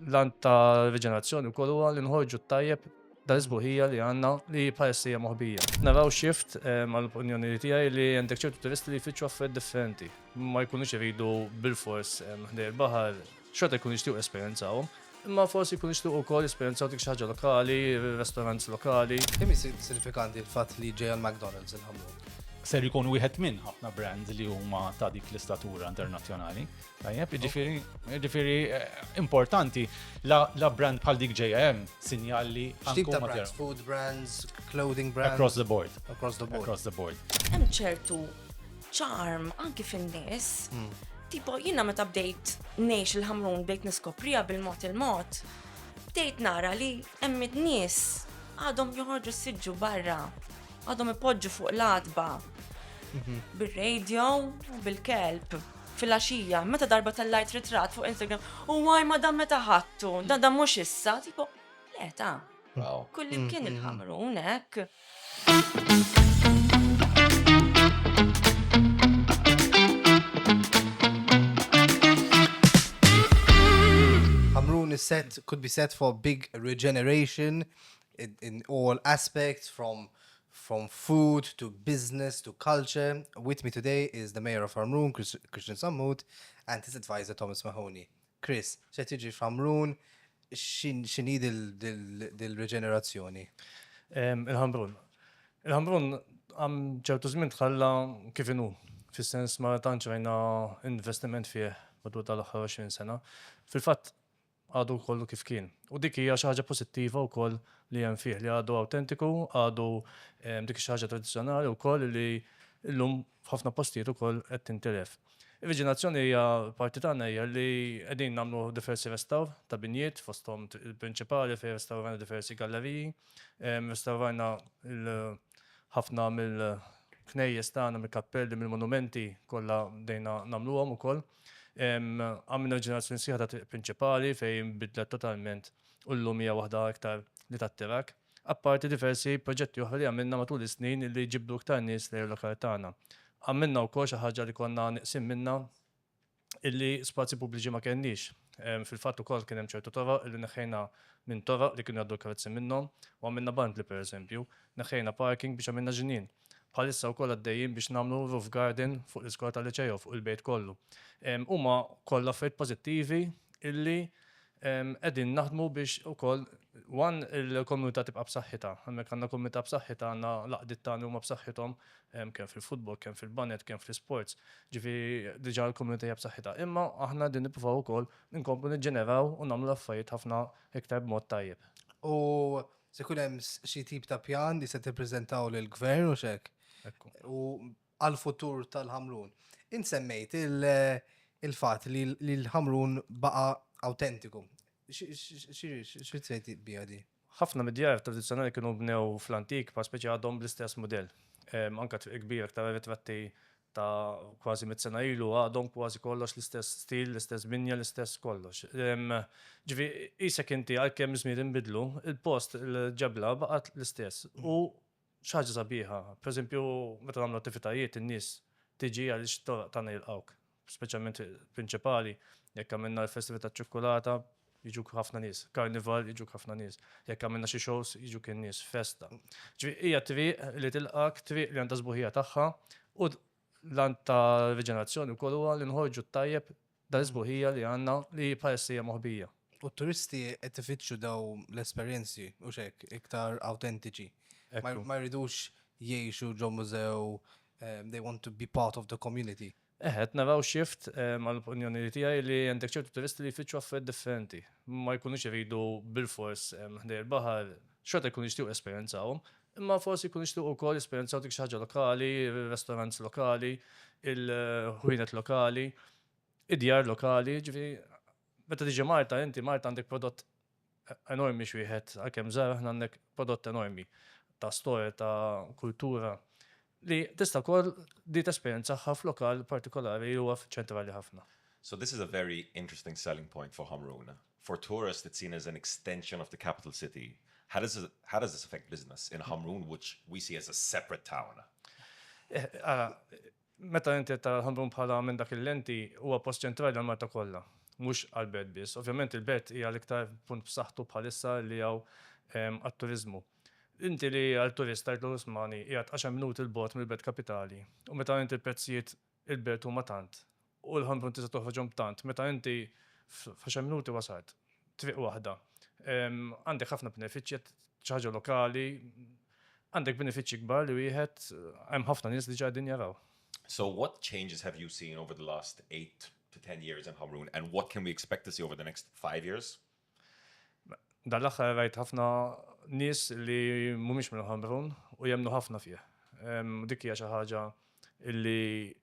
l-an ta' Regeneration ukoll huwa li nħorġu tajjeb dal-isbuħija li għandna li bħalissija moħbija. Naraw shift mal-opinjoni tiegħi li għandek ċertu turisti li jfittxu affarijiet differenti. Ma jkunux iridu bil-fors ħdej il-baħar, xorta jkunu jixtiequ esperjenzawhom. Imma forsi jkunu jixtiequ wkoll esperjenzaw dik xi ħaġa lokali, restaurants lokali. Kemm sinifikanti l-fatt li ġej għal-McDonald's il-Ħamrun? Ser jkun wieħed minn ħafna brands li huma ta' dik l-istatura internazzjonali. Tajjeb, jiġifieri importanti la brand bħal dik ġejja sinjali X'tip ta' brands? Food brands, clothing brands? across the board. Across the board. Across the board. Hemm ċertu charm anki fin-nies. Tipo jiena meta bdejt ngħix il-Ħamrun bdejt niskoprija bil-mod il-mod. Bdejt nara li hemm nies għadhom joħorġu siġġu barra, għadhom ipoġġu fuq l-adba. Bil-radio u bil-kelb. Fil-għaxija, meta darba tal-lajt ritrat fuq Instagram, u għaj madam meta ħattu, da mux issa, tipo, leta. Kullim kien il-Ħamrun, hekk. Ħamrun could be set for big regeneration in all aspects, from food to business to culture. With me today is the mayor of Ħamrun, Christian Sammut, and his advisor Thomas Mahoney. Chris, xe tiġi f'Ħamrun, x'inhi dil-reġenerazzjoni? Il-Ħamrun. Il-Ħamrun għam ċertu żmien tħalla kif inhu, fis-sens ma tantx rajna investiment fih madwar tal-aħħar 20 sena. Fil-fatt għadu kollu kif kien. U dik hija xi ħaġa pożittiva wkoll li hemm fih li għadu autentiku, għadu dik xi ħaġa tradizzjonali wkoll li llum f'ħafna postijiet ukoll qed tintelef. Ir-Reġenerazzjoni hija parti tagħna hija li qegħdin nagħmlu diversi restawr ta' binjiet fosthom il-prinċipali fejn restawrajna diversi galleriji, restawrajna ħafna mill-knejjes tagħna mill-kappelli mill-monumenti kollha bdejna nagħmluhom ukoll. Għamilna ġenerazzjoni sieħa ta' prinċipali fejn bidlet totalment u llum hija waħda iktar li tattirak. Apparti diversi proġetti oħra li għamilna matul is-snin li jġibdu iktar nies lejn lokal tagħna. Għamilna wkoll xi ħaġa li konna neqsim minnha illi spazji pubbliċi ma kenniex. Fil-fatt ukoll kien hemm ċertu toroq illi neħħejna minn toroq li kienu għaddu karozzi minnhom u għamilna bantli pereżempju, neħħejna parking biex għamilna ġinien. Bħalissa wkoll għaddejjin biex nagħmlu roof garden fuq l-iskola tal-liċew fuq il-bejt kollu. Huma kollha affarijiet pożittivi illi qegħdin naħdmu biex ukoll il-komunità tibqa' b'saħħitha. Hemmhekk għandna komunità b'saħħitha, għandna laqdiet tagħna huma b'saħħithom kemm fil-futbol, kemm fil-banet, kemm fl-isports. Ġifieri diġà l-komunità hija b'saħħitha. Imma aħna din nippruvaw ukoll inkomplu niġġeneraw u nagħmlu affarijiet ħafna iktar b'mod tajjeb. U se jkun hemm xi tip ta' pjan li se tippreżentaw lill-gvern u x'hekk. U għall-futur tal-Ħamrun. Insemmejt il-fatt li l-Ħamrun baqa' autentiku. X'trid biha di? Ħafna mid-djar tradizzjonali kienu bnew fl-antik pa' speċi għadhom bl-istess mudell. Anke kbir aktar ritratti ta' kważi mit-sena ilu għadhom kważi kollox l-istess stil, l-istess binja, l-istess kollox. Ġifieri isek inti għalkemm żmien inbidlu, il-post il-ġebla baqgħet l-istess. U xaġa sabiħa. Per eżempju, meta nagħmlu attivitajiet in-nies tiġi għaliex toroq tagħna jilqgħuk, speċjalment prinċipali, jekk għamilna l-festival taċ-ċokkolata, jiġuk ħafna nies, karnival jiġuk ħafna nies, jekk għamilna xi shows jiġuk in-nies, festa. Ġifieri hija triq li tilqak, triq li għandha żbuħija tagħha u l-an ta' Reġenerazzjoni wkoll huwa li nħorġu tajjeb dal-żbuħija li għandna li bħalissija moħbija. U t-turisti qed ifittxu daw l-esperjenzi u x'hekk iktar autentiċi. Ma jridux jgħixu ġo mużew, they want to be part of the community. Qed naraw shift mal-opinjoni tiegħi li għandek ċertu turisti li jfittxu affarijiet differenti. Ma jkunux iridu bil-fors ħdej il-baħar, xorta jkunu jixtiequ esperjenzawhom, imma forsi jkunu jixtiequ wkoll esperjenzaw dik xi ħaġa lokali, restaurants lokali, il-ħwienet lokali, id-djar lokali, ġifieri meta tiġi Malta għandek prodott enormi xwieħed għalkemm żgħar aħna għandek prodott enormi ta' storja, ta' kultura li tista' wkoll di tesperjenzaha f'lokal partikolari li huwa ċentrali ħafna. So this is a very interesting selling point for Ħamrun. For tourists, it's seen as an extension of the capital city. How does this affect business in Ħamrun, which we see as a separate town? Meta inti tara Ħamrun bħala minn dak il-lenti huwa post ċentrali għal Malta kollha. mhux għall-belt biss. Ovvjament il-belt hija l-iktar punt b'saħħtu bħalissa li hawn għat-turiżmu. Inti li għal-turist tajtlu Usmani qiegħed 10 minuti il-bot mill-belt kapitali u meta inti l-prezzijiet il-belt huma tant u l-Ħamrun tista' toħroġhom tant, meta inti f'10 minuti wasalt triq waħda. Għandek ħafna benefiċċji xi ħaġa lokali, għandek benefiċċji kbar li wieħed hemm ħafna nies li ġadin jaraw. So what changes have you seen over the last 8 to 10 years in Ħamrun, and what can we expect to see over the next 5 years? Dal-aħħar rajt ħafna nies li mhumiex minn Ħamrun u jemnu ħafna fih. Dik hija xi ħaġa li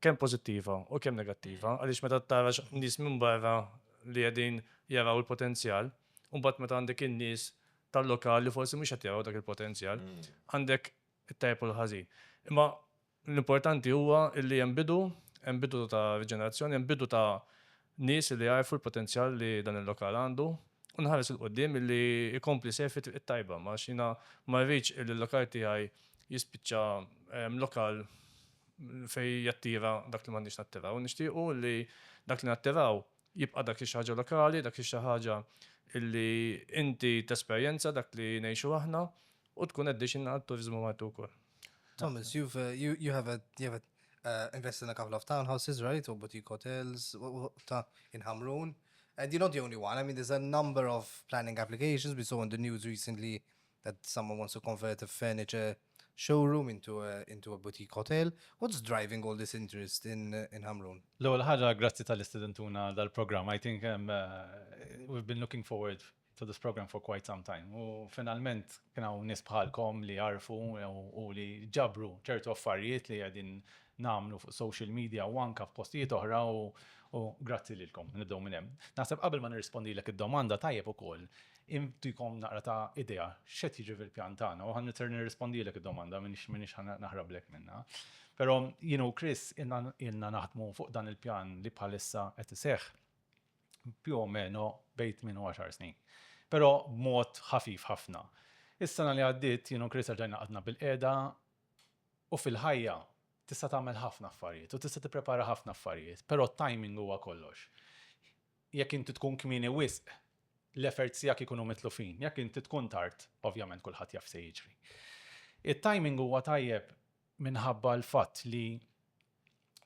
kemm pożittiva u kemm negattiva, għaliex meta tara nies minn barra li qegħdin jaraw il-potenzjal, u mbagħad meta għandek in-nies tal-lokali forsi mhux qed jaraw dak il-potenzjal, għandek it-tajb u l-ħażin. Imma l-importanti huwa li hemm bidu ta' Regeneration, hemm bidu ta' nies li jarfu l-potenzjal li dan il-lokal għandu u nħares il-qoddim li jkompli sejf it-tajba, ma xina ma rridx il-lokal tiegħi jispiċċa lokal fej jattira dak li m'għandix nattiraw. Nixtiequ li dak li nattiraw jibqa' dak xi ħaġa lokali, dak xi ħaġa illi inti tesperjenza dak li ngħixu aħna u tkun qed għat-turiżmu magħtu wkoll. Thomas, you have invested in a couple of townhouses, right, or boutique hotels in Ħamrun, and you're not the only one. I mean, there's a number of planning applications. We saw in the news recently that someone wants to convert a furniture showroom into a boutique hotel. What's driving all this interest in Ħamrun? L-ewwel ħaġa grazzi tal-istudentuna dal-programm. I think we've been looking forward to this program for quite some time. U finalment kien hawn nies bħalkom li jarfu u li ġabru ċertu affarijiet li qegħdin nagħmlu fuq social media u anke f'postijiet oħra u grazzi lilkom nibdew minn hemm. Naħseb qabel ma nirrispondilek id-domanda tajjeb ukoll intikom naqra ta' idea x'qed jiġri fil-pjan tagħna u ħannitter nirrispondilek id-domanda minix naħrablek minnha. Però Chris ilna naħdmu fuq dan il-pjan li bħalissa qed iseħħ più o meno bejn 8 u 10 snin. Però b'mod ħafif ħafna. Is-sena li għaddiet Chris rġajna qadna bil-qiegħda u fil-ħajja tista' tagħmel ħafna affarijiet u tista' tipprepara ħafna affarijiet, però timing huwa kollox. Jekk inti tkun kmieni wisq, l-efforts tiegħek ikunu mitlufin. Jekk inti tkun tard, ovvjament kulħadd jaf se jiġri. It-timing huwa tajjeb minħabba l-fatt li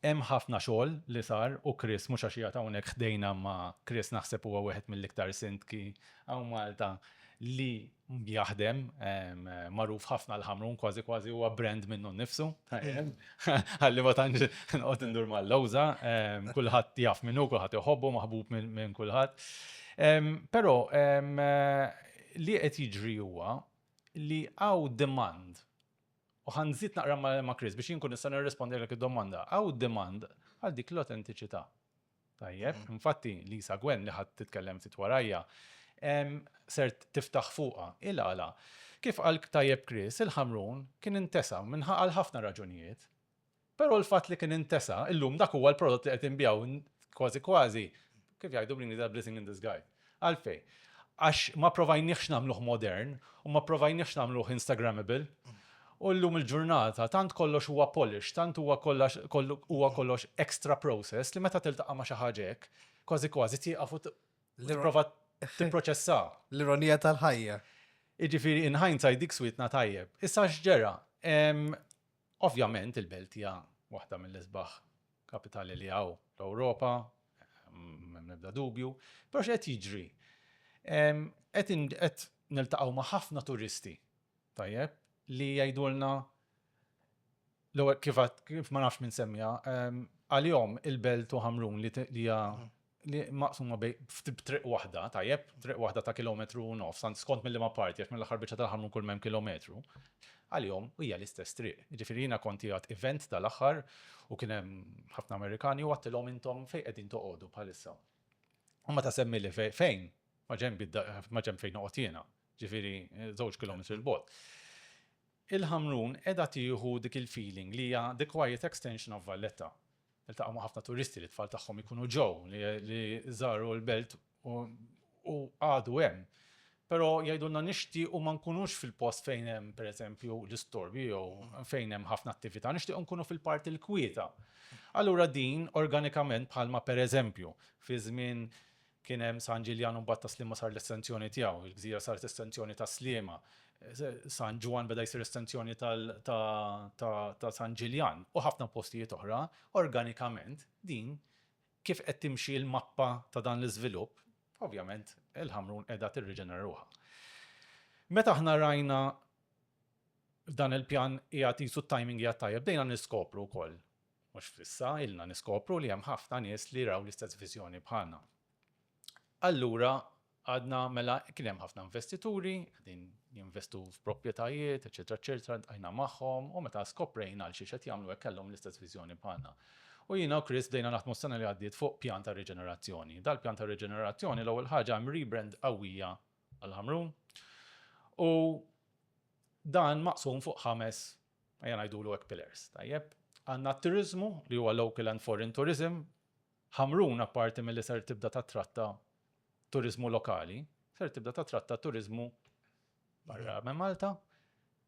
hemm ħafna xogħol li sar u Chris mhux għax jagħta hawnhekk ħdejna ma' Chris naħseb huwa wieħed mill-iktar sindki hawn Malta li jaħdem magħruf ħafna l-Ħamrun kważi huwa brand minnu nnifsu. Ħalli ma tantx nqgħod indur mal-lowża, kulħadd jaf minnu, kulħadd iħobbu maħbub minn kulħadd. Però li qed jiġri huwa li hawn demand u ħanżid naqra ma' Chris biex jinkun nista' nirrispondilek id-domanda. Hawn demand għal dik l-autentiċità. Tajjeb, infatti Lisa Gwen li ħadd titkellem ftit warajja ser tiftaħ fuqha il-għala. Kif qal tajjeb Chris, il-Ħamrun kien intesa' għal ħafna raġunijiet. Però l-fatt li kien intesa' illum dak huwa l-prodott li qed inbjaw kważi kif jgħidu bring the blessing in disguise. Għalfej, għax ma provajniex nagħmluh modern u ma provajniex nagħmluh Instagrammable. U llum il-ġurnata tant kollox huwa polish, tant huwa kollox extra process li meta tiltaqa' ma' xi ħaġa hekk, kważi tieqaf u tipprova tipproċessa. L-ironija tal-ħajja. Jiġifieri in hindsight dik switna tajjeb. Issa x'ġera? Ovvjament il-belt hija waħda mill-isbaħ kapitali li hawn l-Ewropa, nibda dubju, però x'qed jiġri? Qed niltaqgħu ma' ħafna turisti. Tajjeb? Li jgħidulna kif ma nafx minn semmija, għal-jom il-belt u Ħamrun li maqsuma b'triq waħda, tajjeb, triq waħda ta' kilometru u nofs, skont mill-liema parti, għax mill-aħħar biċċa tal-Ħamrun kull m'hemm kilometru. Għal-jom hija l-istess triq. Jiġifieri jiena kont jgħid event tal-aħħar u kien hemm ħafna Amerikani u għattilhom intom fejn qegħdin toqgħodu bħalissa. U meta semmili fejn, ma ġenb fejn noqgħod jiena, ġifieri 2 kilometri l-bogħod. Il-Ħamrun qiegħda tieħu dik il-feeling li hija the quiet extension of Valletta. Iltaqgħu ma' ħafna turisti li t-tfal tagħhom ikunu ġew li żaru l-belt u għadu hemm. Però jgħidulna nixtiequ ma nkunux fil-post fejn hemm pereżempju l-istorbi jew fejn hemm ħafna attività, nixtiequ nkunu fil-parti l-kwieta. Allura din organikament bħalma pereżempju fi żmien kien hemm San Ġiljan u mbagħad ta' Sliema sar l-estensjoni tiegħu, il-Gżira saret estensjoni ta' Sliema. San Ġwan beda jsir estensjoni ta' San Ġiljan u ħafna postijiet oħra, organikament din kif qed timxi l-mappa ta' dan l-iżvilupp, ovvjament il-Ħamrun qiegħda tirriġeneruha. Meta aħna rajna dan il-pjan qiegħed jisu t-timing qiegħed tajjeb, bdejna niskopru wkoll. Mhux fissa ilna niskopru li hemm ħafna nies li raw l-istess viżjoni bħalna. Allura għadna mela kien hemm ħafna investituri, din jinvestu f'proprjetajiet, eċetera, għajna magħhom, u meta skoprejna għal xi qed jagħmlu hekk kellhom l-istess viżjoni bħalna. U jiena u Chris bdejna naħdmu s-sena li għaddiet fuq pjan ta' riġenerazzjoni. Dal-pjan ta' riġenerazzjoni l-ewwel ħaġa hemm rebrand qawwija għal Ħamrun. U dan maqsum fuq 5 ejja ngħidulu hekk pillars. Tajjeb, għandna t-turiżmu li huwa local and foreign tourism. Ħamrun apparti milli ser tibda tatratta turizmu lokali, ser tibda tatratta turizmu barra minn Malta,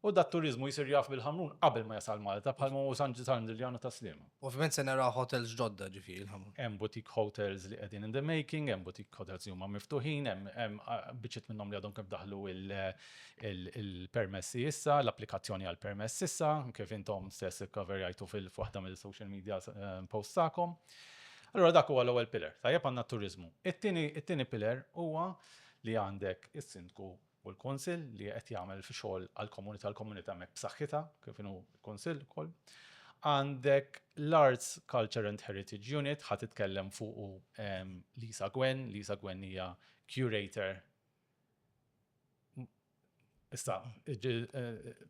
u dat turizmu jisir jaf bil-Ħamrun qabel ma jasal Malta bħalma u San Ġiljan ta' Sliema. Ovvijament se nara hotels ġodda ġifieri il-Ħamrun. Hemm boutique hotels li qegħdin in the making, hemm boutique hotels li huma miftuħin, hemm biċċiet minnhom li għadhom kif daħlu il-permessi issa, l-applikazzjoni għall permess issa, kif intom stess ikkaverjajtu fil-waħda mill-social media posts tagħkom. Allora dak huwa l-ewwel pillar, tajjeb għandna t-turiżmu. It-tieni pillar huwa li għandek is-sindku u l-konsil li qed jagħmel fi xogħol għall-komunità hemmhekk b'saħħitha kif inhu l-konsil ukoll. Għandek l-Arts, Culture and Heritage Unit ħadd titkellem fuq Lisa Gwen. Lisa Gwen hija curator. Issa,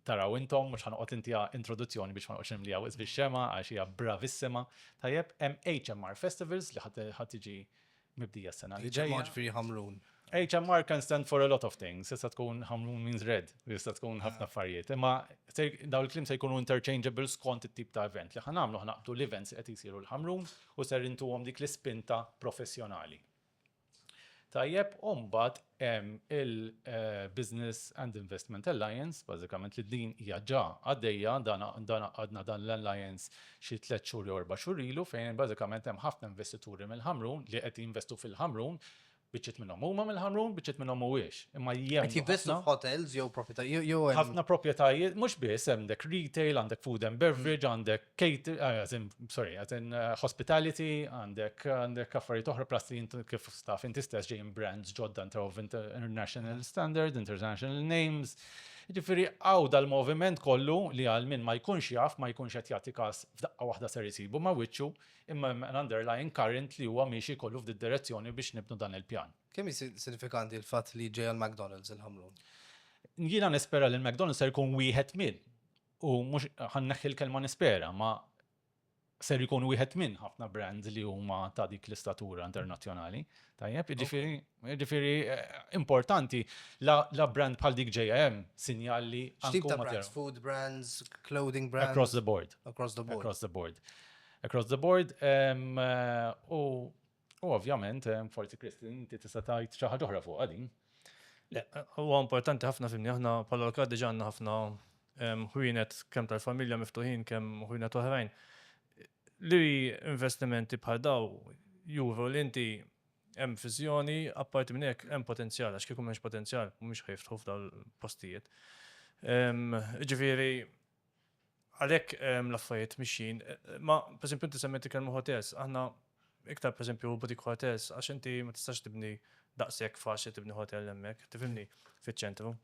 taraw intom, mux ħanqot intija introduzzjoni biex ma nqotx nimlijaw biex xema, għax hija bravissima. Tajjeb, hemm HMR Festivals li ħadd tiġi mibdija s-sena li ġejja. Ġifieri Ħamrun. HMR can stand for a lot of things. Issa tkun Ħamrun means red, issa tkun ħafna affarijiet. Imma daw il-klim se jkunu interchangeable skont it-tip ta' event li ħanamlu ħanaqbdu l-events qed isiru l-Ħamrun u ser intuhom dik l-ispinta professjonali. Tajjeb, mbagħad hemm il-Business and Investment Alliance, bażikament li din hija ġa għaddejja għadna dan l-alliance xi 3 xhur jew 4 xhur ilu fejn bażikament hemm ħafna investituri mill-Ħamrun li qed jinvestu fil-Ħamrun, biċċiet minnhom huma mill-Ħamrun, biċċiet minnhom mhuwiex. Imma Qed jinvestu f'hotels jew proprjetajiet jew ħafna proprjetajiet, mhux biss għandek retail, għandek food and beverage, għandek hospitality, għandek affarijiet oħra plasti kif staf inti stess ġejjin brands ġodda of international standard, international names. Ġifieri hawn dal-moviment kollu li għal min ma jkunx jaf, ma jkunx qed jagħti każ f'daqqa waħda ser isibu ma' wiċċu, imma an underlying current li huwa miexi kollu f'dik direzzjoni biex nibnu dan il-pjan. Kemm sinifikanti l-fatt li ġej għal McDonald's il-Ħamrun? Jiena nispera li l-McDonald's ser jkun wieħed minn u mhux ħanneħħi l-kelma nispera, ma ser jkun wieħed minn ħafna brands li huma ta' dik l-istatura internazzjonali. Tajjeb, jiġifieri importanti la brand bħal dik ġejja hemm sinjali X'tip ta' brands? Food brands, clothing brands? Across the board. Across the board. Across the board. Across the board. U ovvjament, forsi Kristin, inti tista' tgħid xi ħaġa oħra fuq għadin. Le, huwa importanti ħafna fimni aħna bħala lokal diġà għandna ħafna ħwienet kemm tal-familja miftuħin kemm ħwienet oħrajn. Li investimenti bħal daw juru li inti hemm viżjoni apparti minn hekk hemm potenzjal għax kieku m'hemmx potenzjal mhumiex ħajftħu f'dawn il-postijiet. Ġifieri għalhekk l-affarijiet mixjin. Ma pereżempju inti semmejt ikellmu hotels, aħna iktar pereżempju boutique hotels għax inti ma tistax tibni daqshekk faċli tibni hotel hemmhekk, tifhimni fiċ-ċentru.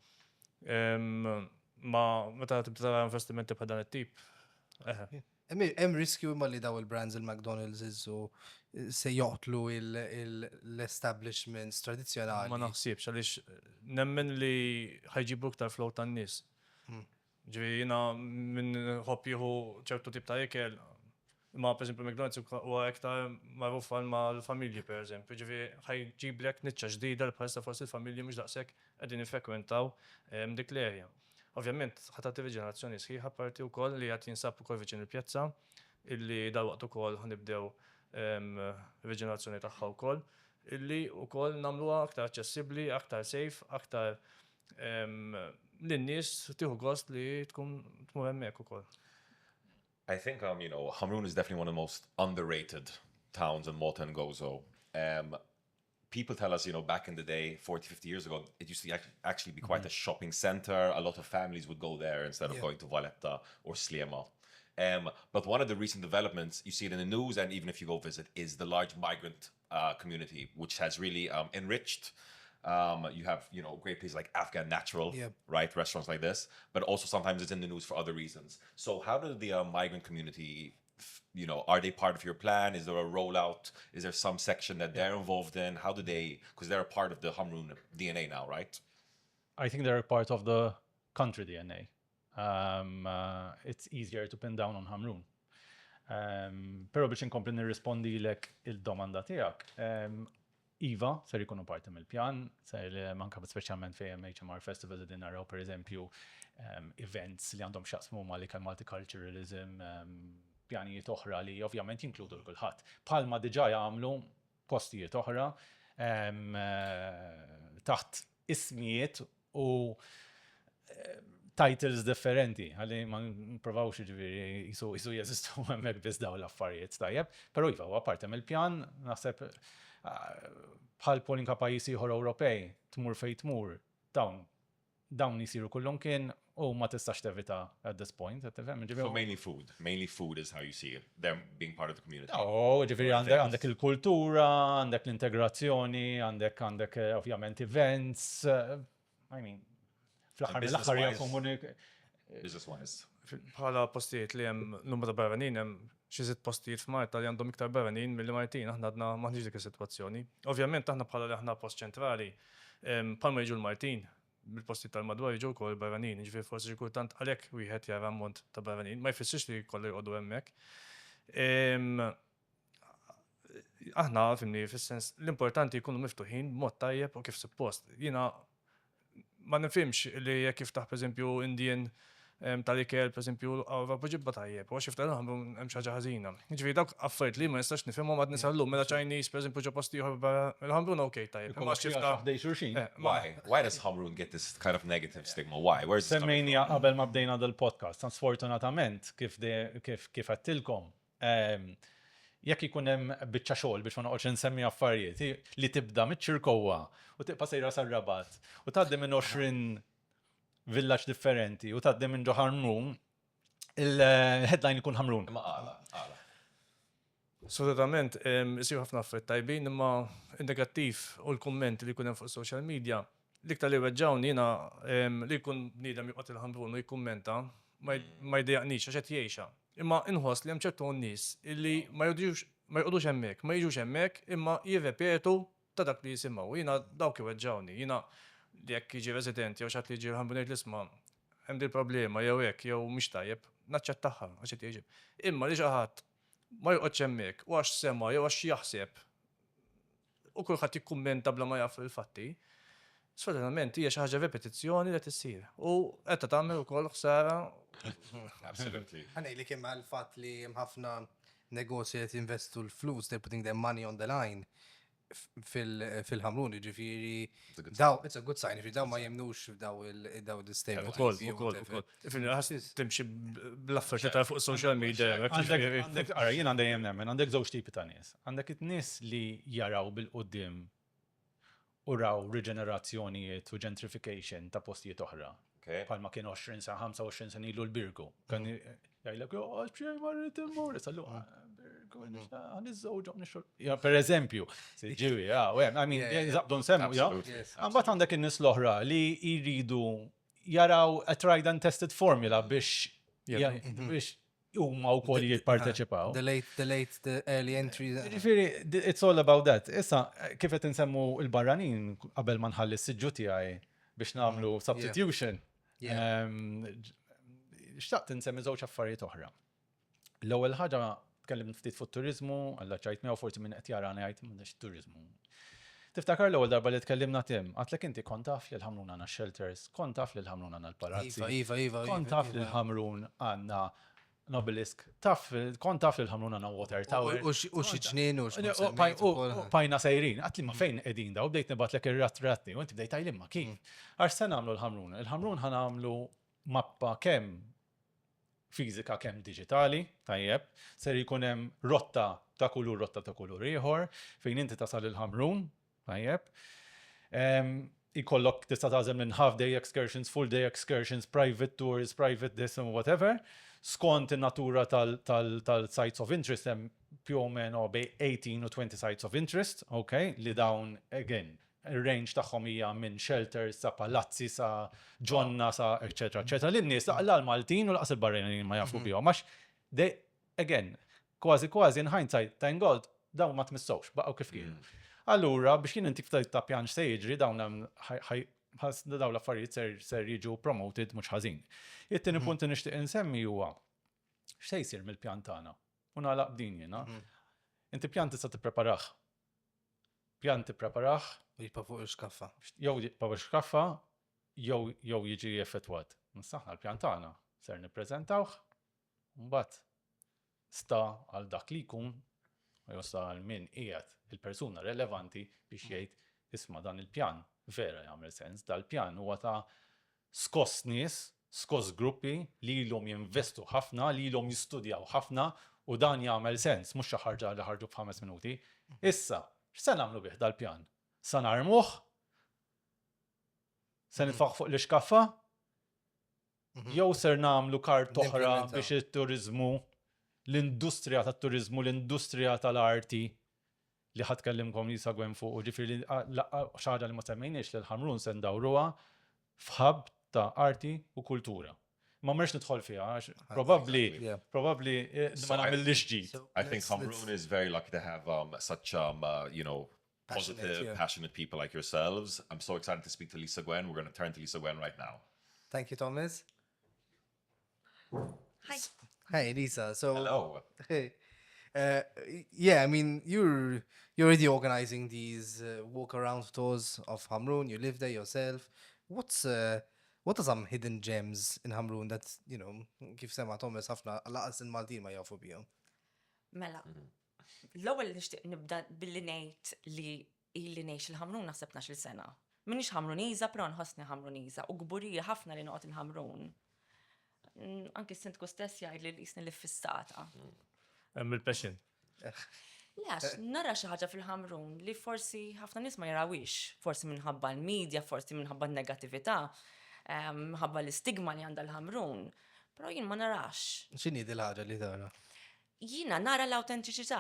Ma meta tibda tara investimenti bħal dan it-tip. Hemm riskju imma li daw il-brands il-McDonald's iżu se joqtlu l-establishments tradizzjonali. Ma naħsibx għaliex nemmen li ħajġibu iktar flow tan-nies. Ġifieri jiena minn ħobb ċertu tip ta' ikel, ma pereżempju McDonald's huwa iktar magħruf mal-familji pereżempju. Ġifieri ħajġiblek niċċa ġdida li bħalissa forsi l-familji mhux daqshekk qegħdin iffrekwentaw dik l-erja. Ovvjament, ħatat riġenerazzjoni sħiħa parti wkoll li qed jinsab ukoll viċin il-pjazza, illi dalwaqt ukoll ħnibdew riġenerazzjoni tagħha wkoll. illi wkoll nagħmluha aktar aċċessibbli, aktar safe, aktar lin-nies tieħu gost li tkun tmur hemmhekk ukoll. I think, Ħamrun is definitely one of the most underrated towns in Malta and Gozo. People tell us, back in the day, 40, 50 years ago, it used to actually be quite a shopping center. A lot of families would go there instead of going to Valletta or Sliema. But one of the recent developments, you see it in the news, and even if you go visit, is the large migrant community, which has really enriched. You have, great places like Afghan Natural, right? Restaurants like this, but also sometimes it's in the news for other reasons. So how does the migrant community, are they part of your plan? Is there a rollout? Is there some section that they're involved in? How do they, because they're a part of the Ħamrun DNA now, right? I think they're a part of the country DNA. It's easier to pin down on Ħamrun. Pero biex inkompli nirrispondi lek il-domanda tiegħek, Iva, ser jkunu parti mill-pjan, ser manka speċjalment fejn HMR Festival din naraw pereżempju events li għandhom x'jaqsmu ma' multiculturalism, pjanijiet oħra li ovvjament jinkludu l-kulħadd. Bħalma diġà jagħmlu postijiet oħra taħt ismijiet u titles differenti, għalli ma nprovawx ġiviri jisu jeżistu hemmhekk biss dawn l-affarijiet tajjeb, però iva huwa parti mill-pjan, naħseb bħal polinka pajjiżi ieħor Ewropej, tmur fejn tmur, dawn jisiru kullum kien u ma tistax tevita at this point. So mainly food is how you see it, them being part of the community. Ġifieri għandek il-kultura, għandek l-integrazzjoni, għandek ovvjament events, fl-aħħar mill-aħħar hija Business-wise. Bħala postijiet li hemm numru ta' barranin hemm xi sitt postijiet f'Malta li għandhom iktar barranin milli Maltin, aħna għadna m'aħniex dik is-sitwazzjoni. Ovvjament aħna bħala li aħna post ċentrali bħalma jiġu l-Maltin bil-postijiet tal-madwar jiġu wkoll barranin, ġifieri forsi xi kultant għalhekk wieħed jara ammont ta' barranin, ma jfissirx li jkollu jqogħdu hemmhekk. Aħna fimni fis-sens l-importanti jkunu miftuħin b'mod tajjeb u kif suppost. Jiena ma nifhimx li jekk jiftaħ pereżempju Indian tal-ikel, pereżempju, ġibba tajjeb, u għax jiftaħ hemm xi ħaġa ħażina. Jiġifieri dawk affarijiet li ma nistax nifhimhom għad nisallum mela Chinese pereżempju ġo posti ieħor il-Ħamrun okej tajjeb. Why does Ħamrun get this kind of negative stigma? Why? Where's this coming Semmejnija qabel ma bdejna dal-podcast, sfortunatament kif għattilkom, jekk ikun hemm biċċa xogħol biex ma noqgħodx insemmi affarijiet li tibda miċ-ċirkowwa u tibqa' sejra sar-Rabat u tgħaddi minn 20 village differenti u tgħaddi minn ġo Ħamrun, il-headline ikun Ħamrun. Ma għala. Assolutament, isiru ħafna affarijiet tajbin, imma in-negattiv u l-kummenti li jkun hemm fuq social media l-iktar li weġġawni jiena li jkun bniedem joqgħod il-Ħamrun u jikkummenta ma jdejjaqnix għax qed jgħixha. Imma inħoss li hemm ċertu nies illi ma jqogħdux hemmhekk, ma jiġux hemmhekk imma jirrepetu ta' dak li jisimgħu. Jiena dawk iweġġawni, jiena li jekk jiġi resident jew xatt li jiġi Ħamrun ngħid l-isma' hemm din problema jew hekk jew mhix tajjeb, naċċettaha għax qed jiġi. Imma li xi ħadd ma joqgħodx hemmhekk u għax sema jew għax jaħseb u kulħadd jikkummenta bla ma jaf il-fatti, sfortunatament hija xi ħaġa repetizzjoni li tissir. U qed tagħmel ukoll ħsara. Absolutely. Għanejli kemm għal-fatt li hemm ħafna negozji qed investu l-flus, they're putting their money on the line fil-Ħamrun, ġifieri it's a good sign, ġifieri daw ma jemnux f'daw il-statement. Ukoll. Timxi bl-affarijiet li tara fuq social media. Jien għandek nemmen, għandek żewġ tipi ta' nies. Għandek it-nies li jaraw bil-qudiem u raw regenerazzjonijiet u gentrification ta' postijiet oħra. Bħalma kien 20 sa 25 sen ilu l-Birgu. Kan jgħidlek, x'jej marrit immur, sallu għan iż-żewġ nixxol. Per eżempju, ġiwi, jżabdu nsemmu, Mbagħad għandek in-nies l-oħra li jridu jaraw a tried and tested formula biex huma wkoll jipparteċipaw. The early entry. Ġifieri, it's all about that. Issa, kif qed insemmu l-barranin qabel ma nħalli s-siġġu tiegħi biex nagħmlu substitution. Xtaqt insemmi żewġ affarijiet oħra. L-ewwel ħaġa tkellimt ftit fuq turiżmu, alla ċajt 140 minn qed jarani jgħid m'għandix turiżmu. Tiftakar l-ewwel darba li tkellimna tim, għatlek inti kont taf li l-Ħamrun għandna shelters, kont taf li l-Ħamrun għandna l-palazzi. Iva. Kont taf li l-Ħamrun għandna Nobelisk. Kont taf il-ħamrun għana water tower. U xi ġnien u Pajna sejrin, għatli ma fejn edin da, u bdejt nibatlek il-ratti, u inti bdejt għajlimma, kif? Għax se nagħmlu l-ħamrun. Il-ħamrun ħan għamlu mappa kemm fizika kemm digitali, tajjeb, ser jkun hemm rotta ta' kulur ieħor, fejn inti tasal il-ħamrun, tajjeb. Ikollok tista' tażem minn half day excursions, full day excursions, private tours, private this and whatever. Skont in-natura tal-sites of interest hemm più o meno bej 18 u 20 sites of interest, okay, li dawn again il-range tagħhom hija minn shelters sa palazzi sa ġonna sa eċetera, eċetera. Lin-nies l-Maltin u laqas il-barranin ma jafu bihom għax again, kważi in hindsight thank God dawn ma tmissewx baqgħu kif kienu. Allura biex jien intik ta' pjan se jiġri dawn dawn l-affarijiet ser jiġu promoted mhux ħażin. It-tieni punt nixtieq insemmi huwa x'se jsir mill-pjan tagħna. U nagħlaq din jiena. Inti pjan tista' tippreparah. Pjan tippreparah jibqa' fuq il-xkaffa. jew jibqa' fuq il-xkaffa jew jiġi effettwat. Nsaħħa l-pjan tagħna ser nippreżentawh mbagħad sta għal dak li jkun jew sta għal min qiegħed il-persuna relevanti biex jgħid isma' dan il-pjan vera jagħmel sens, dal-pjan huwa ta' skoss nies, skoss gruppi li ilhom jinvestu ħafna, li ilhom jistudjaw ħafna u dan jagħmel sens, mhux xi ħaġa li ħarġu f'5 minuti. Issa, x'se nagħmlu bih dal-pjan? Se narmuh? Se nitfaq fuq l-iskaffa? Jew ser nagħmlu kart oħra biex it-turiżmu, l-industrija tat-turiżmu, l-industrija tal-arti li ħatkellimkom Lisa Gwen fuq, u ġifieri xaġa li ma semmejniex li l-ħamrun se ndawruha f'ħabb ta' arti u kultura. Ma mhux nidħol fiha għax probabbli ma nagħmilx ġid. I think Ħamrun is very lucky to have such positive, passionate people like yourselves. I'm so excited to speak to Lisa Gwen. We're going to turn to Lisa Gwen right now. Thank you, Thomas. Hi. Hey, Lisa. So, Hello. Hey. Yeah, I mean, you're already organizing these walk-around tours of Ħamrun. You live there yourself. What are some hidden gems in Ħamrun that, kif sema Thomas ħafna laqas il-Maltin ma jafu bihom? Mela, l-ewwel nixtieq nibda billi ngħid li ili ngħix il-Ħamrun naħseb 12 sena. Minix Ħamruniża, però nħossni Ħamruniża u gburija ħafna li noqgħod il-Ħamrun. Anki s-sintku stess jgħid li jisni li fissata. Hemm il-passion. Lex, nara xi ħaġa fil-Ħamrun li forsi ħafna nies ma jarawix, forsi minħabba l-medja, forsi minħabba n-negattività, minħabba l-istigma li għandha l-Ħamrun. Però jien ma narax. X'inhi di l-ħaġa li tara? Jiena nara l-autentiċità,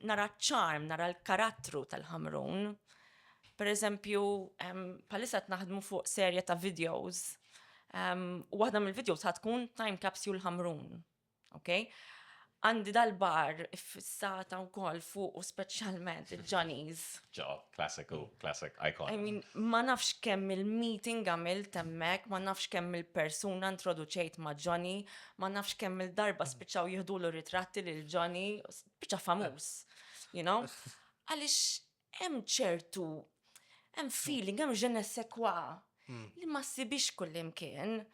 nara ċ-charm, nara l-karattru tal-Ħamrun. Per eżempju, palissa naħdmu fuq serje ta' videos. U waħda mill-videos ħatkun time capsule Ħamrun. Okay? Għandi dal-bar fissata wkoll fuq u speċjalment il-Johnny's. Classic icon. I mean, ma nafx kemm il-meeting għamilt hemmhekk, ma nafx kemm il-persuna introduċejt ma' Johnny, ma nafx kemm il-darba spiċċaw jieħdulu ritratti lil Johnny, spiċċa famuż, Għaliex hemm ċertu, hemm feeling, hemm je ne sais quoi li ma ssibix kullimkien.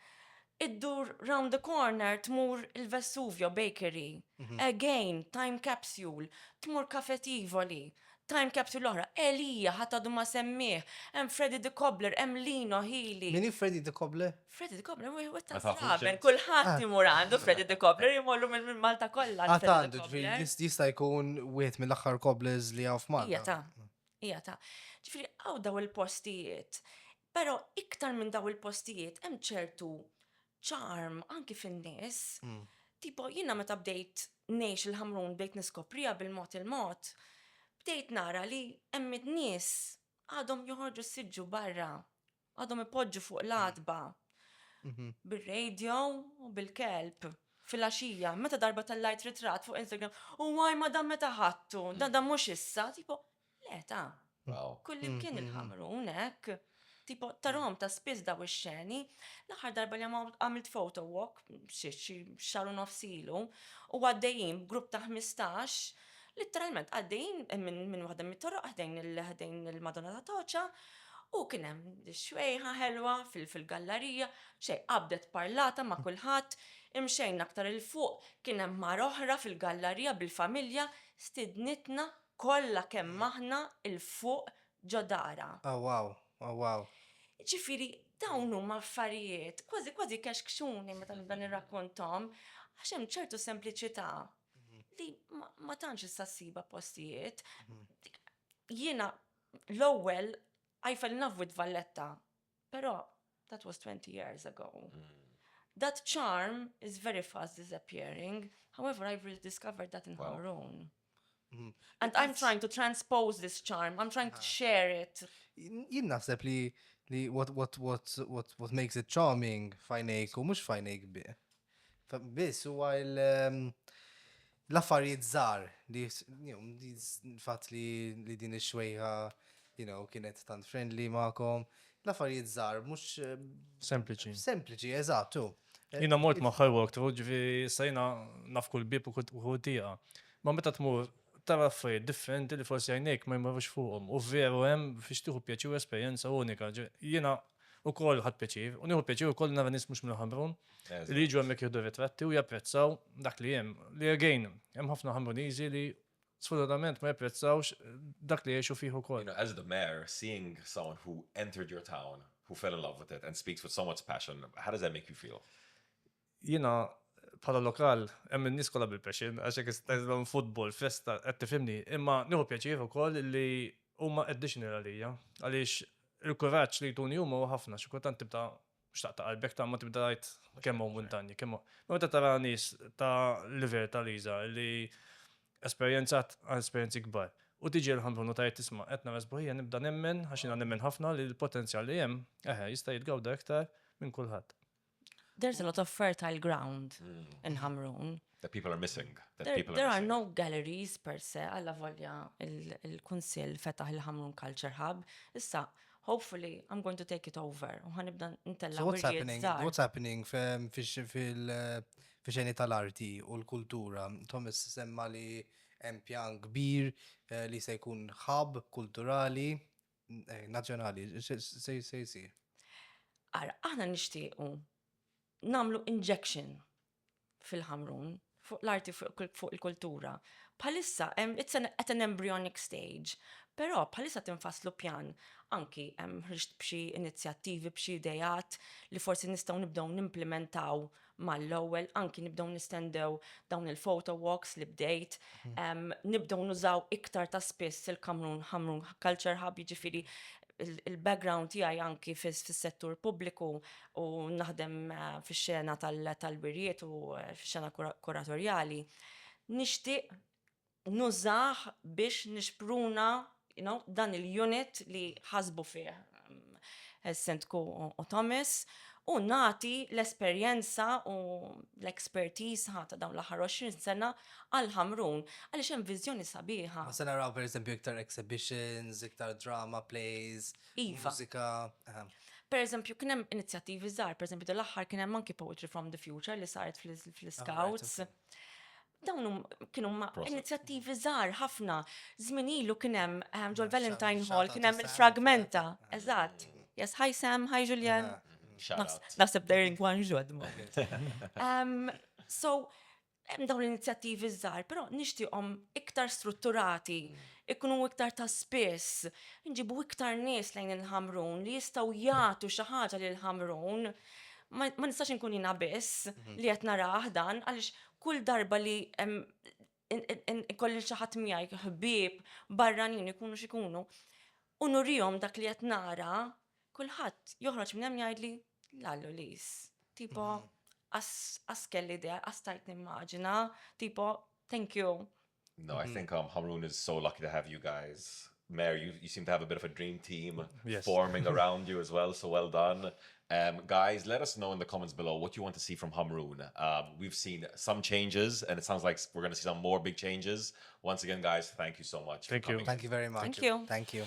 Iddur round the corner tmur il-Vesuvio Bakery. Again, time capsule. Tmur Cafe Tivoli. Time capsule oħra. Elija ħatadu ma semmieħ. Hemm Freddy the Cobbler, hemm Lino Healy. Mini Freddy the Cobbler? Freddy the Cobbler, wetta straben. Kulħadd imur għandu Freddy the Cobbler, jmorru minn Malta kollha. Għatandu, jista' jkun wieħed mill-aħħar cobblers li għaw f'Malta. Ija ta'. Ġifieri għaw daw il-postijiet. Però iktar minn daw il-postijiet hemm ċertu charm anki fin-nies. Tipo, jiena meta bdejt ngħix il-Ħamrun bdejt niskoprija bil-mod il-mod, bdejt nara li hemm nies għadhom joħorġu siġġu barra, għadhom ipoġġu fuq l-adba, bil-radio u bil-kelb. Fil-għaxija, meta darba tal-lajt ritrat fuq Instagram, u għaj madam meta ħattu, da mhux issa, tipo, leta. Kullimkien il-Ħamrun hekk. Tipo, tarom ta' spiss daw ix-xeni, l-aħħar darba li għamilt photo walk, xi xaru nofsilu, u għaddejjin b'grupp ta' 15, literalment għaddejjin minn waħda mit-toroq ħdejn il-Madonna ta' Toċa, U kien hemm xwejħa ħelwa fil-gallerija, xej qabdet parlata ma' kulħadd, imxejn aktar il-fuq, kien hemm mar oħra fil-gallerija bil-familja, stidnitna kollha kemm aħna il-fuq ġodara. Oh, wow. Oh, wow. Ġifieri dawn huma affarijiet kważi kexkxuni meta nibda nirrakkontom, għax hemm ċertu sempliċità li ma tantx issa ssiba postijiet. Jiena l-ewwel I fell in love with Valletta, però that was 20 years ago. That charm is very fast disappearing. However, I've rediscovered that in Ħamrun. And I'm trying to transpose this charm. I'm trying to share it. Jien naħseb li what makes it charming fajnejk u mhux fajnejk bih. Biss huwa l-affarijiet żgħar li fatt li din ix-xwejħa kienet tant friendly magħkom. L-affarijiet żgħar mhux Sempliċi. sempliċi, eżattu. Jina mort ma' ħajwok, ġifi sajna naf kull bib u kull Ma meta tmur tara affarijiet differenti li forsi għajnejk ma jmorrux fuqhom. U veru hemm fiex tieħu pjaċir u esperjenza unika. Jiena ukoll ħadd pjaċir, u nieħu pjaċir ukoll nara nies mhux minn Ħamrun li jiġu hemmhekk jieħdu ritratti u japprezzaw dak li hemm. Li again, hemm ħafna Ħamruniżi li sfortunatament ma japprezzawx dak li jgħixu fih ukoll. As the mayor, seeing someone who entered your town, who fell in love with it and speaks with so much passion, how does that make you feel? Jiena bħala lokal hemm in-nies kollha bil-passion għax hekk istgħidhom futbol, festa, qed tifhimni, imma nieħu pjaċir ukoll li huma additional għalija għaliex il-kuraġġ li jtuni huma ħafna xi kultant tibda xtaqta qalbek ta' ma tibda rajt kemm hawn muntanji, kemm ma meta tara nies ta' livell ta' Lisa li esperjenzi kbar. U tiġi l-Ħamrun u tajt tisma' qed nara sbuħija nibda nemmen għax jiena nemmen ħafna li l-potenzjal li hemm jista' jitgawda aktar minn kulħadd. There's a lot of fertile ground in Ħamrun. That people are missing. There are no galleries per se, alla volja il-Kunsill fetaħ il-Ħamrun Culture Hub. Issa, hopefully, I'm going to take it over. U ħanibda ntella What's happening fi-xeni tal-arti u l-kultura? Thomas semma li hemm pjan kbir li se jkun hub kulturali nazzjonali. Se jsir. Ara, aħna nixtiequ namlu injection fil-Ħamrun fuq l-arti fuq il-kultura. Bħalissa, it's at an embryonic stage, però bħalissa tinfasslu pjan anki ħriġt b'xi inizjattivi, b'xi idejat li forsi nistgħu nibdew nimplementaw mal-ewwel, anki nibdew nistendew dawn il-photo walks li bdejt, nibdew nużaw iktar ta' spiss il-Ħamrun Culture Hub, jiġifieri il-background tiegħi anki fis-settur pubbliku u naħdem fix-xena tal-wirjiet u fix-xena kuratorjali. Nixtieq nużah biex nixpruna dan il-unit li ħasbu fih Sentku u Thomas u nati l-esperjenza u l-expertise ta' dawn l-aħħar 20 sena għal Ħamrun għaliex hemm viżjoni sabiħa. Ma se naraw per eżempju iktar exhibitions, iktar drama plays, mużika. Per eżempju, kien hemm inizjattivi żgħar, per eżempju l-aħħar kien hemm anki Poetry from the Future li saret fl-Scouts. Dawn kienu inizjattivi żgħar ħafna. Żmien ilu kien hemm ġol Valentine Hall, kien hemm il-Fragmenta. Eżatt. Yes, hi Sam, hi Julian. Naħseb daring one ġod. So, hemm dawn l-inizjattivi żgħar, però nixtieqhom iktar strutturati, ikunu iktar ta' spiss, nġibu iktar nies lejn il-Ħamrun li jistgħu jagħtu xi ħaġa lil Ħamrun. Ma nistax inkun jiena biss li qed narah dan għaliex kull darba li kolli xi ħadd miegħi ħbieb barranin ikunu x'ikunu u nurihom dak li qed nara, kulħadd joħroġ minn hemm jgħidli lallu lis. Tipo, as kelli idea, as tajt nimmaġina, tipo, thank you. No, I think Ħamrun is so lucky to have you guys. Mayor, you seem to have a bit of a dream team forming around you as well, so well done. Guys, let us know in the comments below what you want to see from Ħamrun. We've seen some changes, and it sounds like we're going to see some more big changes. Once again, guys, thank you so much. Thank you. Thank you very much. Thank you. Thank you.